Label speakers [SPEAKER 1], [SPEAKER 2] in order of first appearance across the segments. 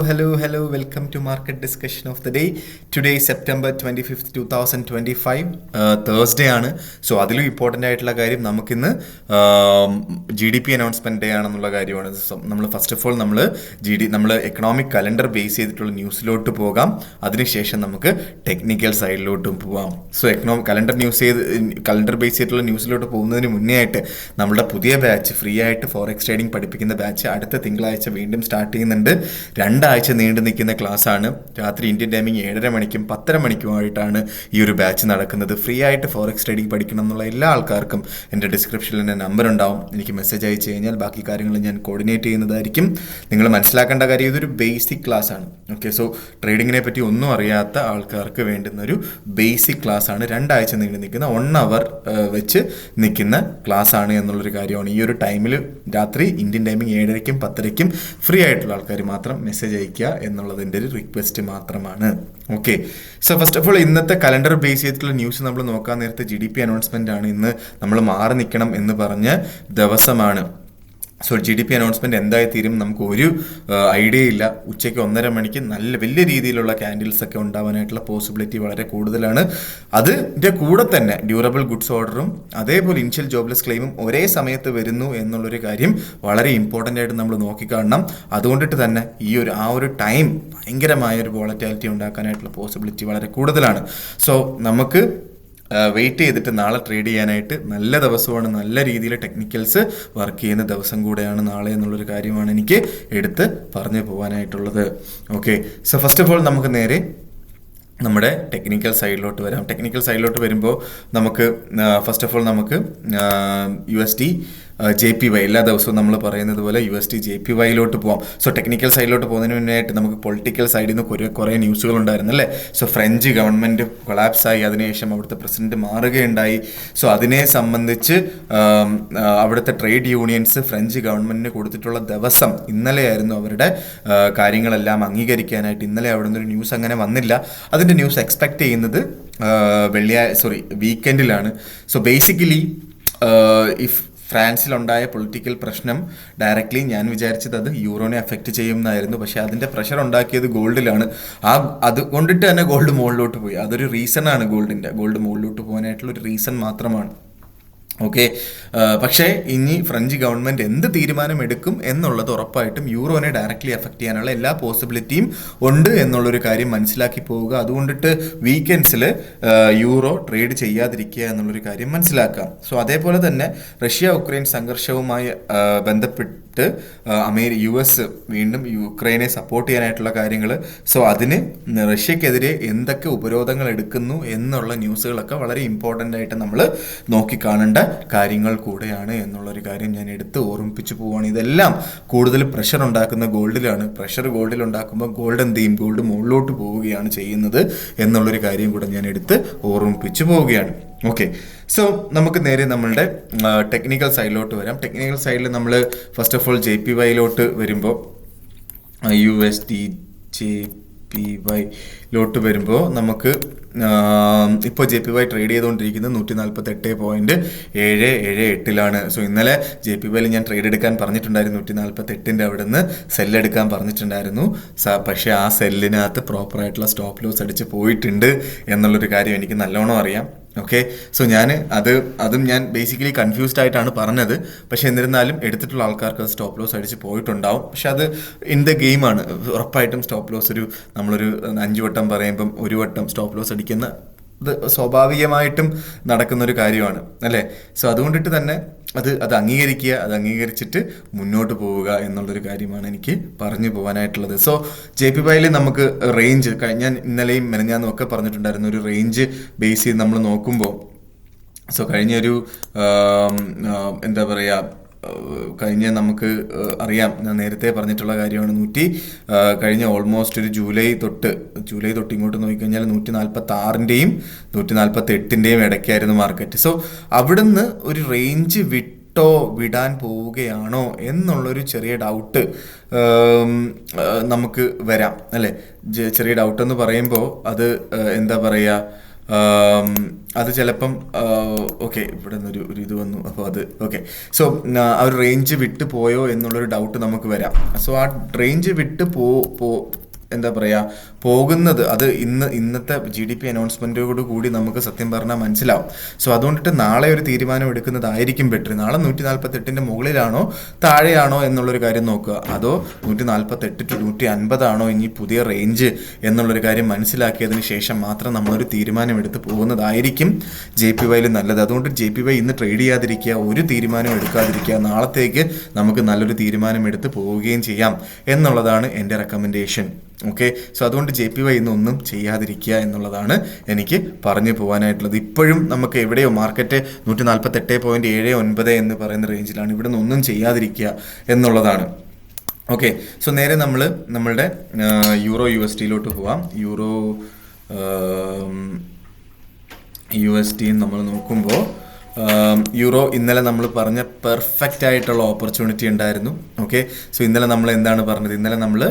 [SPEAKER 1] Hello. Welcome to market discussion of the day. Today is September 25th, 2025. Thursday ആണ്. So അതിലും important ആയിട്ടുള്ള കാര്യം നമുക്കിന്ന് G D P announcement day ആണെന്നുള്ള കാര്യമാണ്. നമ്മൾ ഫസ്റ്റ് ഓഫ് ഓൾ നമ്മൾ എക്കണോമിക് കലണ്ടർ ബേസ് ചെയ്തിട്ടുള്ള ന്യൂസിലോട്ട് പോകാം. അതിനുശേഷം നമുക്ക് ടെക്നിക്കൽ സൈഡിലോട്ടും പോവാം. സോ കലണ്ടർ ബേസ് ചെയ്തിട്ടുള്ള ന്യൂസിലോട്ട് പോകുന്നതിന് മുന്നേ ആയിട്ട് നമ്മുടെ പുതിയ ബാച്ച് ഫ്രീ ആയിട്ട് ഫോറക്സ് ട്രേഡിംഗ് പഠിപ്പിക്കുന്ന ബാച്ച് അടുത്ത തിങ്കളാഴ്ച വീണ്ടും സ്റ്റാർട്ട് ചെയ്യുന്നുണ്ട്. രണ്ടാഴ്ച നീണ്ടു നിൽക്കുന്ന ക്ലാസ്സാണ്. രാത്രി ഇന്ത്യൻ ടൈമിംഗ് 7:30 മണിക്കും 10:30 മണിക്കുമായിട്ടാണ് ഈ ഒരു ബാച്ച് നടക്കുന്നത്. ഫ്രീ ആയിട്ട് ഫോറക്സ് ട്രേഡിംഗ് പഠിക്കണം എന്നുള്ള എല്ലാ ആൾക്കാർക്കും എൻ്റെ ഡിസ്ക്രിപ്ഷനിൽ എൻ്റെ നമ്പർ ഉണ്ടാവും. എനിക്ക് മെസ്സേജ് അയച്ചു കഴിഞ്ഞാൽ ബാക്കി കാര്യങ്ങൾ ഞാൻ കോർഡിനേറ്റ് ചെയ്യുന്നതായിരിക്കും. നിങ്ങൾ മനസ്സിലാക്കേണ്ട കാര്യം ഇതൊരു ബേസിക് ക്ലാസ് ആണ്. ഓക്കെ, സോ ട്രേഡിങ്ങിനെ പറ്റി ഒന്നും അറിയാത്ത ആൾക്കാർക്ക് വേണ്ടുന്ന ഒരു ബേസിക് ക്ലാസ് ആണ്. രണ്ടാഴ്ച നീണ്ടു നിൽക്കുന്ന 1 hour വെച്ച് നിൽക്കുന്ന ക്ലാസ് ആണ് എന്നുള്ളൊരു കാര്യമാണ്. ഈ ഒരു ടൈമിൽ രാത്രി ഇന്ത്യൻ ടൈമിംഗ് 7:30ക്കും 10:30ക്കും ഫ്രീ ആയിട്ടുള്ള ആൾക്കാർ മാത്രം മെസ്സേജ് അയക്കുക എന്നുള്ളതിൻ്റെ ഒരു റിക്വസ്റ്റ് മാത്രമാണ്. Okay, so first of all ഇന്നത്തെ കലണ്ടർ ബേസ് ചെയ്തിട്ടുള്ള ന്യൂസ് നമ്മൾ നോക്കാൻ നേരത്തെ ജി ഡി പി അനൗൺസ്മെൻ്റ് ആണ്. ഇന്ന് നമ്മൾ മാറി നിൽക്കണം എന്ന് പറഞ്ഞ ദിവസമാണ്. So G D P announcement എന്തായി തീരും നമുക്ക് ഒരു ഐഡിയ ഇല്ല. ഉച്ചയ്ക്ക് 1:30 മണിക്ക് നല്ല വലിയ രീതിയിലുള്ള ക്യാൻഡിൽസ് ഒക്കെ ഉണ്ടാവാനായിട്ടുള്ള പോസിബിലിറ്റി വളരെ കൂടുതലാണ്. അതിൻ്റെ കൂടെ തന്നെ ഡ്യൂറബിൾ ഗുഡ്സ് ഓർഡറും അതേപോലെ ഇനിഷ്യൽ ജോബ്ലെസ് ക്ലെയിമും ഒരേ സമയത്ത് വരുന്നു എന്നുള്ളൊരു കാര്യം വളരെ ഇമ്പോർട്ടൻ്റ് ആയിട്ട് നമ്മൾ നോക്കിക്കാണണം. അതുകൊണ്ടിട്ട് തന്നെ ആ ഒരു ടൈം ഭയങ്കരമായ ഒരു വോളറ്റാലിറ്റി ഉണ്ടാക്കാനായിട്ടുള്ള പോസിബിലിറ്റി വളരെ കൂടുതലാണ്. സോ നമുക്ക് വെയിറ്റ് ചെയ്തിട്ട് നാളെ ട്രേഡ് ചെയ്യാനായിട്ട് നല്ല ദിവസമാണ്. നല്ല രീതിയിൽ ടെക്നിക്കൽസ് വർക്ക് ചെയ്യുന്ന ദിവസം കൂടെയാണ് നാളെ എന്നുള്ളൊരു കാര്യമാണ് എനിക്ക് എടുത്ത് പറഞ്ഞു പോകാനായിട്ടുള്ളത്. Okay, so first of all നമുക്ക് നേരെ നമ്മുടെ ടെക്നിക്കൽ സൈഡിലോട്ട് വരാം. ടെക്നിക്കൽ സൈഡിലോട്ട് വരുമ്പോൾ നമുക്ക് ഫസ്റ്റ് ഓഫ് ഓൾ നമുക്ക് USD JPY എല്ലാ ദിവസവും നമ്മൾ പറയുന്നത് പോലെ USD JPYയിലോട്ട് പോകാം. സോ ടെക്നിക്കൽ സൈഡിലോട്ട് പോകുന്നതിന് മുന്നായിട്ട് നമുക്ക് പൊളിറ്റിക്കൽ സൈഡിൽ നിന്ന് കുറേ ന്യൂസുകൾ ഉണ്ടായിരുന്നു അല്ലേ. സോ ഫ്രഞ്ച് ഗവൺമെൻറ് കൊളാപ്സായി, അതിനുശേഷം അവിടുത്തെ പ്രസിഡന്റ് മാറുകയുണ്ടായി. സോ അതിനെ സംബന്ധിച്ച് അവിടുത്തെ ട്രേഡ് യൂണിയൻസ് ഫ്രഞ്ച് ഗവൺമെൻറ്റിന് കൊടുത്തിട്ടുള്ള ദിവസം ഇന്നലെയായിരുന്നു. അവരുടെ കാര്യങ്ങളെല്ലാം അംഗീകരിക്കാനായിട്ട് ഇന്നലെ അവിടെ നിന്നൊരു ന്യൂസ് അങ്ങനെ വന്നില്ല. അതിൻ്റെ ന്യൂസ് എക്സ്പെക്റ്റ് ചെയ്യുന്നത് വീക്കെൻഡിലാണ്. സോ ബേസിക്കലി ഇഫ് ഫ്രാൻസിലുണ്ടായ പൊളിറ്റിക്കൽ പ്രശ്നം ഡയറക്റ്റ്ലി ഞാൻ വിചാരിച്ചത് അത് യൂറോനെ അഫക്റ്റ് ചെയ്യുമെന്നായിരുന്നു. പക്ഷേ അതിൻ്റെ പ്രഷർ ഉണ്ടാക്കിയത് ഗോൾഡിലാണ്. അതുകൊണ്ടിട്ട് തന്നെ ഗോൾഡ് മുകളിലോട്ട് പോയി. അതൊരു റീസണാണ്. ഗോൾഡ് മുകളിലോട്ട് പോകാനായിട്ടുള്ളൊരു റീസൺ മാത്രമാണ്. ഓക്കെ, പക്ഷേ ഇനി ഫ്രഞ്ച് ഗവൺമെൻറ് എന്ത് തീരുമാനം എടുക്കും എന്നുള്ളത് ഉറപ്പായിട്ടും യൂറോനെ ഡയറക്റ്റ്ലി അഫക്റ്റ് ചെയ്യാനുള്ള എല്ലാ പോസിബിലിറ്റിയും ഉണ്ട് എന്നുള്ളൊരു കാര്യം മനസ്സിലാക്കി പോവുക. അതുകൊണ്ടിട്ട് വീക്കെൻഡ്സിൽ യൂറോ ട്രേഡ് ചെയ്യാതിരിക്കുക എന്നുള്ളൊരു കാര്യം മനസ്സിലാക്കാം. സോ അതേപോലെ തന്നെ റഷ്യ ഉക്രൈൻ സംഘർഷവുമായി ബന്ധപ്പെട്ട് US വീണ്ടും യുക്രൈനെ സപ്പോർട്ട് ചെയ്യാനായിട്ടുള്ള കാര്യങ്ങൾ. സോ അതിന് റഷ്യക്കെതിരെ എന്തൊക്കെ ഉപരോധങ്ങൾ എടുക്കുന്നു എന്നുള്ള ന്യൂസുകളൊക്കെ വളരെ ഇമ്പോർട്ടൻ്റ് ആയിട്ട് നമ്മൾ നോക്കിക്കാണേണ്ട കാര്യങ്ങൾ കൂടെയാണ് എന്നുള്ളൊരു കാര്യം ഞാൻ എടുത്ത് ഓർമ്മിപ്പിച്ചു പോവുകയാണ്. ഇതെല്ലാം കൂടുതൽ പ്രഷർ ഉണ്ടാക്കുന്ന ഗോൾഡിലാണ്. പ്രഷർ ഗോൾഡിൽ ഉണ്ടാക്കുമ്പോൾ ഗോൾഡ് എന്ത് ചെയ്യും? ഗോൾഡ് മുകളിലോട്ട് പോവുകയാണ് ചെയ്യുന്നത് എന്നുള്ളൊരു കാര്യം കൂടെ ഞാൻ എടുത്ത് ഓർമ്മിപ്പിച്ചു പോവുകയാണ്. ഓക്കെ, സോ നമുക്ക് നേരെ നമ്മളുടെ ടെക്നിക്കൽ സൈഡിലോട്ട് വരാം. ടെക്നിക്കൽ സൈഡിൽ നമ്മൾ ഫസ്റ്റ് ഓഫ് ഓൾ JPYയിലോട്ട് വരുമ്പോൾ USD JPYയിലോട്ട് വരുമ്പോൾ നമുക്ക് ഇപ്പോൾ JPY ട്രേഡ് ചെയ്തുകൊണ്ടിരിക്കുന്നത് 148.778 സോ ഇന്നലെ JPYയിൽ ഞാൻ ട്രേഡ് എടുക്കാൻ പറഞ്ഞിട്ടുണ്ടായിരുന്നു. 148 അവിടെ നിന്ന് സെല്ലെടുക്കാൻ പറഞ്ഞിട്ടുണ്ടായിരുന്നു. പക്ഷേ ആ സെല്ലിനകത്ത് പ്രോപ്പറായിട്ടുള്ള സ്റ്റോപ്പ് ലോസ് അടിച്ച് പോയിട്ടുണ്ട് എന്നുള്ളൊരു കാര്യം എനിക്ക് നല്ലോണം അറിയാം. ഓക്കെ, സോ അതും ഞാൻ ബേസിക്കലി കൺഫ്യൂസ്ഡ് ആയിട്ടാണ് പറഞ്ഞത്. പക്ഷെ എന്നിരുന്നാലും എടുത്തിട്ടുള്ള ആൾക്കാർക്ക് അത് സ്റ്റോപ്പ് ലോസ് അടിച്ച് പോയിട്ടുണ്ടാവും. പക്ഷെ അത് ഇൻ ദ ഗെയിമാണ്. ഉറപ്പായിട്ടും സ്റ്റോപ്പ് ലോസ് നമ്മളൊരു 5 വട്ടം പറയുമ്പം 1 വട്ടം സ്റ്റോപ്പ് ലോസ് അടിക്കുന്ന ഇത് സ്വാഭാവികമായിട്ടും നടക്കുന്നൊരു കാര്യമാണ് അല്ലേ. സോ അതുകൊണ്ടിട്ട് തന്നെ അത് അംഗീകരിച്ചിട്ട് മുന്നോട്ട് പോവുക എന്നുള്ളൊരു കാര്യമാണ് എനിക്ക് പറഞ്ഞു പോകാനായിട്ടുള്ളത്. സോ JPYയിൽ നമുക്ക് റേഞ്ച് ഞാൻ ഇന്നലെയും മെനഞ്ഞാന്നും ഒക്കെ പറഞ്ഞിട്ടുണ്ടായിരുന്നു. ഒരു റേഞ്ച് ബേസ് ചെയ്ത് നമ്മൾ നോക്കുമ്പോൾ കഴിഞ്ഞൊരു എന്താ പറയുക, നമുക്ക് അറിയാം, ഞാൻ നേരത്തെ പറഞ്ഞിട്ടുള്ള കാര്യമാണ്. കഴിഞ്ഞ ഓൾമോസ്റ്റ് ഒരു ജൂലൈ തൊട്ട് ഇങ്ങോട്ട് നോക്കിക്കഴിഞ്ഞാൽ 146ൻ്റെയും 148ൻ്റെയും ഇടയ്ക്കായിരുന്നു മാർക്കറ്റ്. സോ അവിടുന്ന് ഒരു റേഞ്ച് വിടാൻ പോവുകയാണോ എന്നുള്ളൊരു ചെറിയ ഡൗട്ട് നമുക്ക് വരാം അല്ലേ. ചെറിയ ഡൗട്ട് എന്ന് പറയുമ്പോൾ അത് എന്താ പറയുക, അത് ചിലപ്പം ഓക്കെ ഇവിടെ നിന്നൊരു ഒരു ഇത് വന്നു. അപ്പോൾ അത് ഓക്കെ. സോ ആ ഒരു റേഞ്ച് വിട്ട് പോയോ എന്നുള്ളൊരു ഡൗട്ട് നമുക്ക് വരാം. സോ ആ റേഞ്ച് വിട്ട് എന്താ പറയുക പോകുന്നത് അത് ഇന്നത്തെ GDP അനൗൺസ്മെൻറ്റോട് കൂടി നമുക്ക് സത്യം പറഞ്ഞാൽ മനസ്സിലാവും. സോ അതുകൊണ്ടിട്ട് നാളെ ഒരു തീരുമാനം എടുക്കുന്നതായിരിക്കും ബെറ്റർ. നാളെ 148 മുകളിലാണോ താഴെയാണോ എന്നുള്ളൊരു കാര്യം നോക്കുക, അതോ 148 to 150 ആണോ ഇനി പുതിയ റേഞ്ച് എന്നുള്ളൊരു കാര്യം മനസ്സിലാക്കിയതിന് ശേഷം മാത്രം നമ്മളൊരു തീരുമാനം എടുത്ത് പോകുന്നതായിരിക്കും JPYയിൽ നല്ലത്. അതുകൊണ്ട് JPY ഇന്ന് ട്രേഡ് ചെയ്യാതിരിക്കുക, ഒരു തീരുമാനം എടുക്കാതിരിക്കുക, നാളത്തേക്ക് നമുക്ക് നല്ലൊരു തീരുമാനം എടുത്ത് പോവുകയും ചെയ്യാം എന്നുള്ളതാണ് എൻ്റെ റെക്കമെൻഡേഷൻ. ഓക്കെ. സോ അതുകൊണ്ട് JPY ഇന്നൊന്നും ചെയ്യാതിരിക്കുക എന്നുള്ളതാണ് എനിക്ക് പറഞ്ഞു പോകാനായിട്ടുള്ളത്. ഇപ്പോഴും നമുക്ക് എവിടെയോ മാർക്കറ്റ് 148.79 എന്ന് പറയുന്ന റേഞ്ചിലാണ്. ഇവിടെ നിന്ന് ഒന്നും ചെയ്യാതിരിക്കുക എന്നുള്ളതാണ്. ഓക്കെ. സോ നേരെ നമ്മളുടെ യൂറോ USDയിലോട്ട് പോവാം. യൂറോ USD നമ്മൾ നോക്കുമ്പോൾ യൂറോ ഇന്നലെ നമ്മൾ പറഞ്ഞ പെർഫെക്റ്റ് ആയിട്ടുള്ള ഓപ്പർച്യൂണിറ്റി ഉണ്ടായിരുന്നു. ഓക്കെ. സോ ഇന്നലെ നമ്മൾ എന്താണ് പറഞ്ഞത്? ഇന്നലെ നമ്മൾ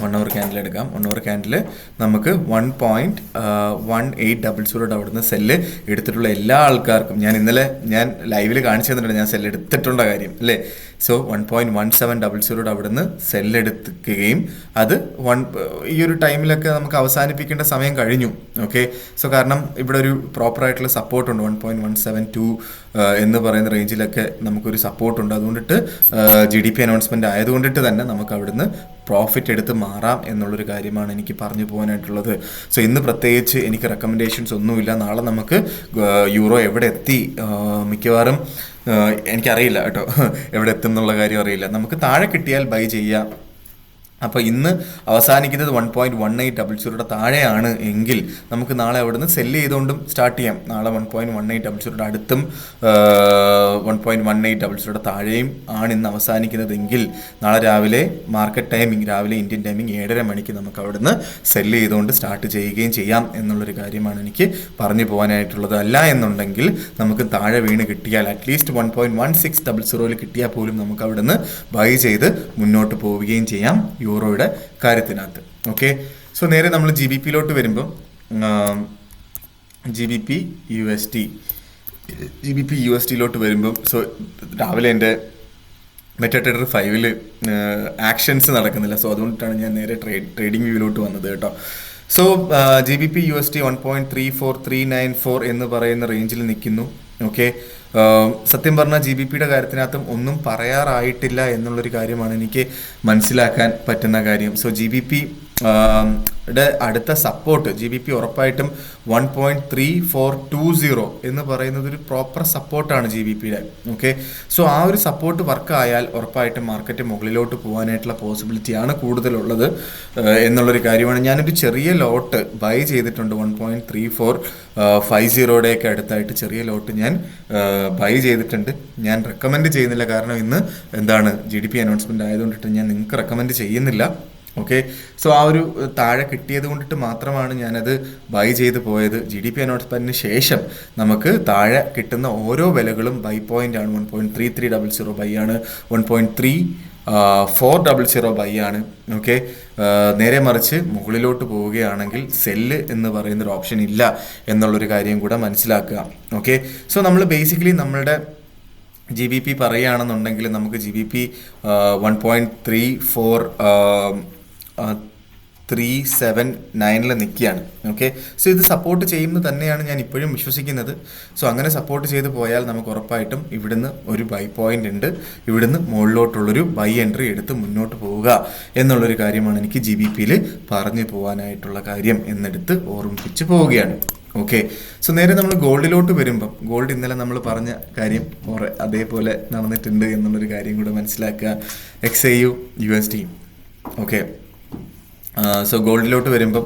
[SPEAKER 1] 1 hour ക്യാൻഡിൽ എടുക്കാം. 1 hour ക്യാൻഡിൽ നമുക്ക് 1.1800 അവിടുന്ന് സെല്ല് എടുത്തിട്ടുള്ള എല്ലാ ആൾക്കാർക്കും ഞാൻ ലൈവിൽ കാണിച്ചു തന്നിട്ടുണ്ട് ഞാൻ സെല്ല് എടുത്തിട്ടുള്ള കാര്യം അല്ലേ. സോ 1.1700 അവിടുന്ന് സെല്ലെടുക്കുകയും അത് ഈ ഒരു ടൈമിലൊക്കെ നമുക്ക് അവസാനിപ്പിക്കേണ്ട സമയം കഴിഞ്ഞു. ഓക്കെ. സോ കാരണം ഇവിടെ ഒരു പ്രോപ്പറായിട്ടുള്ള സപ്പോർട്ടുണ്ട്. 1.172 എന്ന് പറയുന്ന റേഞ്ചിലൊക്കെ നമുക്കൊരു സപ്പോർട്ടുണ്ട്. അതുകൊണ്ടിട്ട് GDP അനൗൺസ്മെൻ്റ് ആയതുകൊണ്ടിട്ട് തന്നെ നമുക്ക് അവിടുന്ന് പ്രോഫിറ്റ് എടുത്ത് മാറാം എന്നുള്ളൊരു കാര്യമാണ് എനിക്ക് പറഞ്ഞു പോകാനായിട്ടുള്ളത്. സോ ഇന്ന് പ്രത്യേകിച്ച് എനിക്ക് റെക്കമെൻഡേഷൻസ് ഒന്നുമില്ല. നാളെ നമുക്ക് യൂറോ എവിടെ എത്തി മിക്കവാറും എനിക്കറിയില്ല കേട്ടോ, എവിടെ എത്തും എന്നുള്ള കാര്യം അറിയില്ല. നമുക്ക് താഴെ കിട്ടിയാൽ ബൈ ചെയ്യാം. അപ്പോൾ ഇന്ന് അവസാനിക്കുന്നത് 1.1800 താഴെയാണ് എങ്കിൽ നമുക്ക് നാളെ അവിടുന്ന് സെല്ല് ചെയ്തുകൊണ്ടും സ്റ്റാർട്ട് ചെയ്യാം. നാളെ 1.1800 അടുത്തും 1.1800 താഴെയും ആണ് ഇന്ന് അവസാനിക്കുന്നതെങ്കിൽ നാളെ രാവിലെ മാർക്കറ്റ് ടൈമിംഗ്, രാവിലെ ഇന്ത്യൻ ടൈമിംഗ് 7:30 മണിക്ക് നമുക്ക് അവിടുന്ന് സെല്ല് ചെയ്തുകൊണ്ട് സ്റ്റാർട്ട് ചെയ്യുകയും ചെയ്യാം എന്നുള്ളൊരു കാര്യമാണ് എനിക്ക് പറഞ്ഞു പോകാനായിട്ടുള്ളത്. അല്ല എന്നുണ്ടെങ്കിൽ നമുക്ക് താഴെ വീണ് കിട്ടിയാൽ അറ്റ്ലീസ്റ്റ് 1.1600 കിട്ടിയാൽ പോലും നമുക്ക് അവിടുന്ന് ബൈ ചെയ്ത് മുന്നോട്ട് പോവുകയും ചെയ്യാം യൂറോയുടെ കാര്യത്തിനകത്ത്. ഓക്കെ. സോ നേരെ നമ്മൾ GBPയിലോട്ട് വരുമ്പം GBP USDയിലോട്ട് വരുമ്പം സോ രാവിലെ എൻ്റെ മെറ്റാട്രേഡർ 5-ൽ ആക്ഷൻസ് നടക്കുന്നില്ല. സോ അതുകൊണ്ടിട്ടാണ് ഞാൻ നേരെ ട്രേഡിംഗ് വ്യൂവിലോട്ട് വന്നത് കേട്ടോ. സോ GBP USD 1.34394 എന്ന് പറയുന്ന റേഞ്ചിൽ നിൽക്കുന്നു. ഓക്കെ. സത്യം പറഞ്ഞാൽ GBPയുടെ കാര്യത്തിനകത്തും ഒന്നും പറയാറായിട്ടില്ല എന്നുള്ളൊരു കാര്യമാണ് എനിക്ക് മനസ്സിലാക്കാൻ പറ്റുന്ന കാര്യം. സോ GBP അടുത്ത സപ്പോർട്ട് GBP ഉറപ്പായിട്ടും 1.3420 എന്ന് പറയുന്നത് ഒരു പ്രോപ്പർ സപ്പോർട്ടാണ് GBPയുടെ. ഓക്കെ. സോ ആ ഒരു സപ്പോർട്ട് വർക്ക് ആയാൽ ഉറപ്പായിട്ടും മാർക്കറ്റ് മുകളിലോട്ട് പോകാനായിട്ടുള്ള പോസിബിലിറ്റിയാണ് കൂടുതലുള്ളത് എന്നുള്ളൊരു കാര്യമാണ്. ഞാനൊരു ചെറിയ ലോട്ട് ബൈ ചെയ്തിട്ടുണ്ട്. 1.3450 അടുത്തായിട്ട് ചെറിയ ലോട്ട് ഞാൻ ബൈ ചെയ്തിട്ടുണ്ട്. ഞാൻ റെക്കമെൻഡ് ചെയ്യുന്നില്ല, കാരണം ഇന്ന് എന്താണ് GDP അനൗൺസ്മെൻറ്റ് ആയതുകൊണ്ടിട്ട് ഞാൻ നിങ്ങൾക്ക് റെക്കമെൻഡ് ചെയ്യുന്നില്ല. ഓക്കെ. സോ ആ ഒരു താഴെ കിട്ടിയത് കൊണ്ടിട്ട് മാത്രമാണ് ഞാനത് ബൈ ചെയ്ത് പോയത്. GDP അനൗൺസ്മെൻറ്റിന് ശേഷം നമുക്ക് താഴെ കിട്ടുന്ന ഓരോ വിലകളും ബൈ പോയിന്റ് ആണ്. 1.3300 ബൈ ആണ്, 1.3400 ബൈ ആണ്. ഓക്കെ. നേരെ മറിച്ച് മുകളിലോട്ട് പോവുകയാണെങ്കിൽ സെല്ല് എന്ന് പറയുന്നൊരു ഓപ്ഷൻ ഇല്ല എന്നുള്ളൊരു കാര്യം കൂടെ മനസ്സിലാക്കുക. ഓക്കെ. സോ നമ്മൾ ബേസിക്കലി നമ്മളുടെ GBP പറയുകയാണെന്നുണ്ടെങ്കിൽ നമുക്ക് GBP 1.379 നിൽക്കുകയാണ്. ഓക്കെ. സോ ഇത് സപ്പോർട്ട് ചെയ്യുന്നത് തന്നെയാണ് ഞാൻ ഇപ്പോഴും വിശ്വസിക്കുന്നത്. സോ അങ്ങനെ സപ്പോർട്ട് ചെയ്ത് പോയാൽ നമുക്ക് ഉറപ്പായിട്ടും ഇവിടുന്ന് ഒരു ബൈ പോയിന്റ് ഉണ്ട്. ഇവിടുന്ന് മുകളിലോട്ടുള്ളൊരു ബൈ എൻട്രി എടുത്ത് മുന്നോട്ട് പോവുക എന്നുള്ളൊരു കാര്യമാണ് എനിക്ക് GBPയിൽ പറഞ്ഞു പോകാനായിട്ടുള്ള കാര്യം എന്നെടുത്ത് ഓർമ്മിപ്പിച്ച് പോവുകയാണ്. ഓക്കെ. സോ നേരെ നമ്മൾ ഗോൾഡിലോട്ട് വരുമ്പം ഗോൾഡ് ഇന്നലെ നമ്മൾ പറഞ്ഞ കാര്യം അതേപോലെ നടന്നിട്ടുണ്ട് എന്നുള്ളൊരു കാര്യം കൂടെ മനസ്സിലാക്കുക. XAU USD. ഓക്കെ. സോ ഗോൾഡിലോട്ട് വരുമ്പം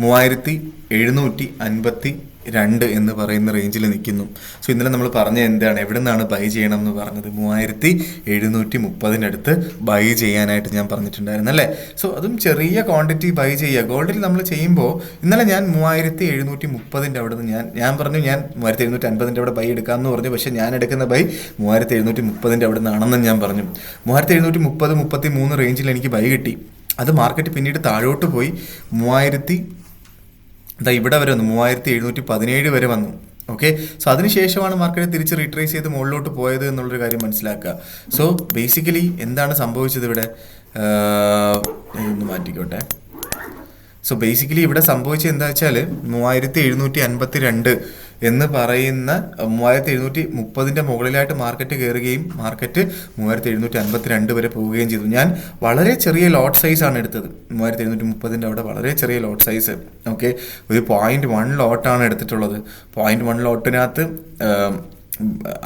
[SPEAKER 1] 3752 എന്ന് പറയുന്ന റേഞ്ചിൽ നിൽക്കുന്നു. സോ ഇന്നലെ നമ്മൾ പറഞ്ഞ എന്താണ്, എവിടെ നിന്നാണ് ബൈ ചെയ്യണം എന്ന് പറഞ്ഞത്? 3730 ബൈ ചെയ്യാനായിട്ട് ഞാൻ പറഞ്ഞിട്ടുണ്ടായിരുന്നു അല്ലേ. സോ അതും ചെറിയ ക്വാണ്ടിറ്റി ബൈ ചെയ്യുക. ഗോൾഡിൽ നമ്മൾ ചെയ്യുമ്പോൾ ഇന്നലെ ഞാൻ 3730 അവിടെ നിന്ന് ഞാൻ പറഞ്ഞു ഞാൻ 3750 അവിടെ ബൈ എടുക്കാമെന്ന് പറഞ്ഞു. പക്ഷേ ഞാൻ എടുക്കുന്ന ബൈ 3730 അവിടെ നിന്നാണെന്ന് ഞാൻ പറഞ്ഞു. 3730-33 റേഞ്ചിൽ എനിക്ക് ബൈ കിട്ടി. അത് മാർക്കറ്റ് പിന്നീട് താഴോട്ട് പോയി 3750 ഇതാ ഇവിടെ വരെ വന്നു 3717 വരെ വന്നു. ഓക്കെ, സോ അതിനുശേഷമാണ് മാർക്കറ്റ് തിരിച്ച് റീട്രേസ് ചെയ്ത് മുകളിലോട്ട് പോയത് എന്നുള്ളൊരു കാര്യം മനസ്സിലാക്കുക. സോ ബേസിക്കലി എന്താണ് സംഭവിച്ചത് ഇവിടെ, ഇതൊന്ന് മാറ്റിക്കോട്ടെ. സോ ബേസിക്കലി ഇവിടെ സംഭവിച്ചത് എന്താ വെച്ചാൽ 3752 എന്ന് പറയുന്ന 3730 മുകളിലായിട്ട് മാർക്കറ്റ് കയറുകയും മാർക്കറ്റ് 3752 വരെ പോവുകയും ചെയ്തു. ഞാൻ വളരെ ചെറിയ ലോട്ട് സൈസാണ് എടുത്തത്, 3730 അവിടെ വളരെ ചെറിയ ലോട്ട് സൈസ്. ഓക്കെ, ഒരു 0.1 ലോട്ടാണ് എടുത്തിട്ടുള്ളത്. 0.1 ലോട്ടിനകത്ത്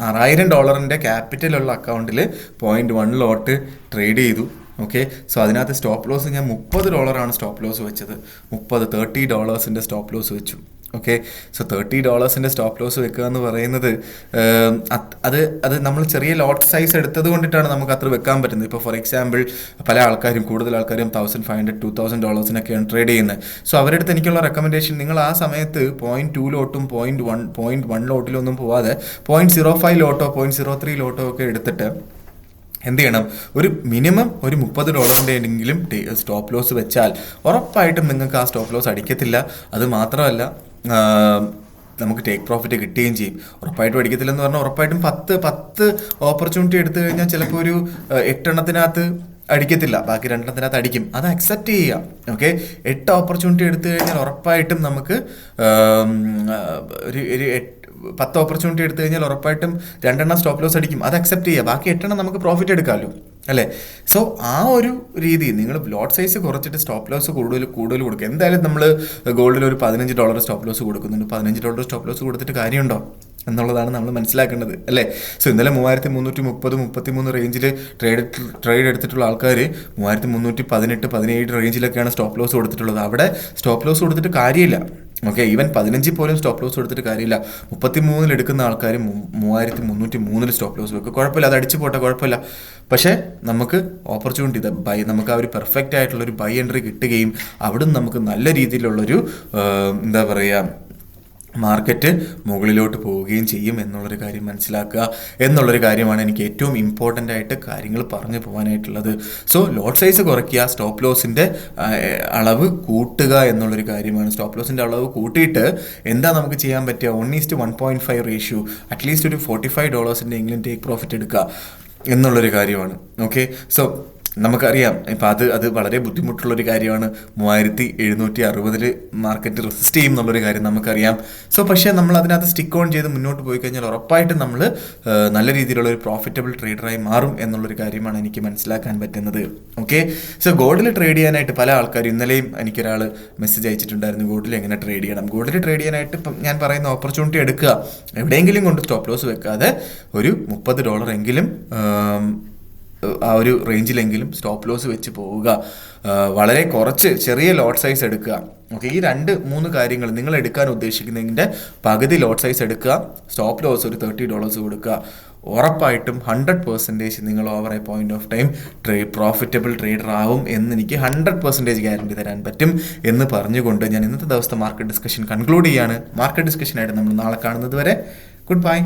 [SPEAKER 1] $6000 ക്യാപിറ്റലുള്ള അക്കൗണ്ടിൽ 0.1 ലോട്ട് ട്രേഡ് ചെയ്തു. ഓക്കെ, സോ അതിനകത്ത് സ്റ്റോപ്പ് ലോസ് ഞാൻ $30 സ്റ്റോപ്പ് ലോസ് വെച്ചത്. $30 സ്റ്റോപ്പ് ലോസ് വെച്ചു. ഓക്കെ, സോ $30 സ്റ്റോപ്പ് ലോസ് വെക്കുക എന്ന് പറയുന്നത് അത് നമ്മൾ ചെറിയ ലോട്ട് സൈസ് എടുത്തത് കൊണ്ടിട്ടാണ് നമുക്ക് അത്ര വെക്കാൻ പറ്റുന്നത്. ഇപ്പോൾ ഫോർ എക്സാമ്പിൾ പല ആൾക്കാരും, കൂടുതൽ ആൾക്കാരും $1500, $2000 ട്രേഡ് ചെയ്യുന്നത്. സോ അവരുടെ അടുത്ത് എനിക്കുള്ള റെക്കമെൻഡേഷൻ, നിങ്ങൾ ആ സമയത്ത് 0.2 ലോട്ടും 0.1 ലോട്ടിലൊന്നും പോവാതെ 0.05 ലോട്ടോ 0.03 ലോട്ടോ ഒക്കെ എടുത്തിട്ട് എന്ത് ചെയ്യണം, ഒരു മിനിമം ഒരു $30 സ്റ്റോപ്പ് ലോസ് വെച്ചാൽ ഉറപ്പായിട്ടും നിങ്ങൾക്ക് ആ സ്റ്റോപ്പ് ലോസ് അടിക്കത്തില്ല. അത് മാത്രമല്ല നമുക്ക് ടേക്ക് പ്രോഫിറ്റ് കിട്ടുകയും ചെയ്യും. ഉറപ്പായിട്ടും അടിക്കത്തില്ലെന്ന് പറഞ്ഞാൽ ഉറപ്പായിട്ടും 10 ഓപ്പർച്യൂണിറ്റി എടുത്തു കഴിഞ്ഞാൽ ചിലപ്പോൾ ഒരു 8 അടിക്കത്തില്ല, ബാക്കി 2 അടിക്കും. അത് അക്സെപ്റ്റ് ചെയ്യാം. ഓക്കെ, 8 ഓപ്പർച്യൂണിറ്റി എടുത്തു കഴിഞ്ഞാൽ ഉറപ്പായിട്ടും നമുക്ക് ഒരു 10 ഓപ്പർച്യൂണിറ്റി എടുത്തു കഴിഞ്ഞാൽ ഉറപ്പായിട്ടും 2 സ്റ്റോപ്പ് ലോസ് അടിക്കും. അത് അക്സെപ്റ്റ് ചെയ്യുക, ബാക്കി 8 നമുക്ക് പ്രോഫിറ്റ് എടുക്കാമല്ലോ, അല്ലേ? സോ ആ ഒരു രീതി, നിങ്ങൾ ലോട്ട് സൈസ് കുറച്ചിട്ട് സ്റ്റോപ്പ് ലോസ് കൂടുതൽ കൊടുക്കുക. എന്തായാലും നമ്മൾ ഗോൾഡിൽ ഒരു $15 സ്റ്റോപ്പ് ലോസ് കൊടുക്കുന്നുണ്ട്. $15 സ്റ്റോപ്പ് ലോസ് കൊടുത്തിട്ട് കാര്യമുണ്ടോ എന്നുള്ളതാണ് നമ്മൾ മനസ്സിലാക്കേണ്ടത്, അല്ലേ? സോ ഇന്നലെ 3330-33 റേഞ്ചിൽ ട്രേഡ് എടുത്തിട്ടുള്ള ആൾക്കാർ 3318, 17 റേഞ്ചിലൊക്കെയാണ് സ്റ്റോപ്പ് ലോസ് കൊടുത്തിട്ടുള്ളത്. അവിടെ സ്റ്റോപ്പ് ലോസ് കൊടുത്തിട്ട് കാര്യമില്ല. ഓക്കെ, ഈവൻ 15 പോലും സ്റ്റോപ്പ് ലോസ് കൊടുത്തിട്ട് കാര്യമില്ല. 33 എടുക്കുന്ന ആൾക്കാർ 3303 സ്റ്റോപ്പ് ലോസ് വെക്കുക, കുഴപ്പമില്ല, അത് അടിച്ചു പോട്ടെ, കുഴപ്പമില്ല. പക്ഷേ നമുക്ക് ഓപ്പർച്യൂണിറ്റി, നമുക്ക് ആ ഒരു പെർഫെക്റ്റ് ആയിട്ടുള്ളൊരു ബൈ എൻട്രി കിട്ടുകയും അവിടുന്ന് നമുക്ക് നല്ല രീതിയിലുള്ളൊരു എന്താ പറയുക മാർക്കറ്റ് മുകളിലോട്ട് പോവുകയും ചെയ്യും എന്നുള്ളൊരു കാര്യം മനസ്സിലാക്കുക എന്നുള്ളൊരു കാര്യമാണ് എനിക്ക് ഏറ്റവും ഇമ്പോർട്ടൻ്റ് ആയിട്ട് കാര്യങ്ങൾ പറഞ്ഞു പോകാനായിട്ടുള്ളത്. സോ ലോട്ട് സൈസ് കുറയ്ക്കുക, സ്റ്റോപ്പ് ലോസിൻ്റെ അളവ് കൂട്ടുക എന്നുള്ളൊരു കാര്യമാണ്. സ്റ്റോപ്പ് ലോസിൻ്റെ അളവ് കൂട്ടിയിട്ട് എന്താ നമുക്ക് ചെയ്യാൻ പറ്റുക, 1:1.5 റേഷ്യോ, അറ്റ്ലീസ്റ്റ് ഒരു $45 എങ്കിലും ടേക്ക് പ്രോഫിറ്റ് എടുക്കുക എന്നുള്ളൊരു കാര്യമാണ്. ഓക്കെ, സോ നമുക്കറിയാം ഇപ്പം അത് വളരെ ബുദ്ധിമുട്ടുള്ളൊരു കാര്യമാണ്. 3760 മാർക്കറ്റ് റെസിസ്റ്റ് ചെയ്യും എന്നുള്ളൊരു കാര്യം നമുക്കറിയാം. സോ പക്ഷേ നമ്മൾ അതിനകത്ത് സ്റ്റിക്ക് ഓൺ ചെയ്ത് മുന്നോട്ട് പോയി കഴിഞ്ഞാൽ ഉറപ്പായിട്ടും നമ്മൾ നല്ല രീതിയിലുള്ള ഒരു പ്രോഫിറ്റബിൾ ട്രേഡറായി മാറും എന്നുള്ളൊരു കാര്യമാണ് എനിക്ക് മനസ്സിലാക്കാൻ പറ്റുന്നത്. ഓക്കെ, സോ ഗോൾഡിൽ ട്രേഡ് ചെയ്യാനായിട്ട് പല ആൾക്കാരും, ഇന്നലെയും എനിക്കൊരാൾ മെസ്സേജ് അയച്ചിട്ടുണ്ടായിരുന്നു, ഗോൾഡിൽ എങ്ങനെ ട്രേഡ് ചെയ്യണം. ഗോൾഡിൽ ട്രേഡ് ചെയ്യാനായിട്ട് ഇപ്പം ഞാൻ പറയുന്ന ഓപ്പർച്യൂണിറ്റി എടുക്കുക, എവിടെയെങ്കിലും കൊണ്ട് സ്റ്റോപ്പ് ലോസ് വെക്കാതെ ഒരു $30 എങ്കിലും ആ ഒരു റേഞ്ചിലെങ്കിലും സ്റ്റോപ്പ് ലോസ് വെച്ച് പോവുക. വളരെ കുറച്ച് ചെറിയ ലോട്ട് സൈസ് എടുക്കുക. ഓക്കെ, ഈ 2-3 കാര്യങ്ങൾ നിങ്ങൾ എടുക്കാൻ ഉദ്ദേശിക്കുന്നതിൻ്റെ പകുതി ലോട്ട് സൈസ് എടുക്കുക, സ്റ്റോപ്പ് ലോസ് ഒരു $30 കൊടുക്കുക. ഉറപ്പായിട്ടും 100% നിങ്ങൾ over A point of time profitable trader ആവും എന്ന് എനിക്ക് 100% ഗ്യാരണ്ടി തരാൻ പറ്റും എന്ന് പറഞ്ഞുകൊണ്ട് ഞാൻ ഇന്നത്തെ ദിവസത്തെ മാർക്കറ്റ് ഡിസ്കഷൻ കൺക്ലൂഡ് ചെയ്യാണ്. മാർക്കറ്റ് ഡിസ്കഷനായിട്ട് നമ്മൾ നാളെ കാണുന്നത് വരെ ഗുഡ് ബൈ.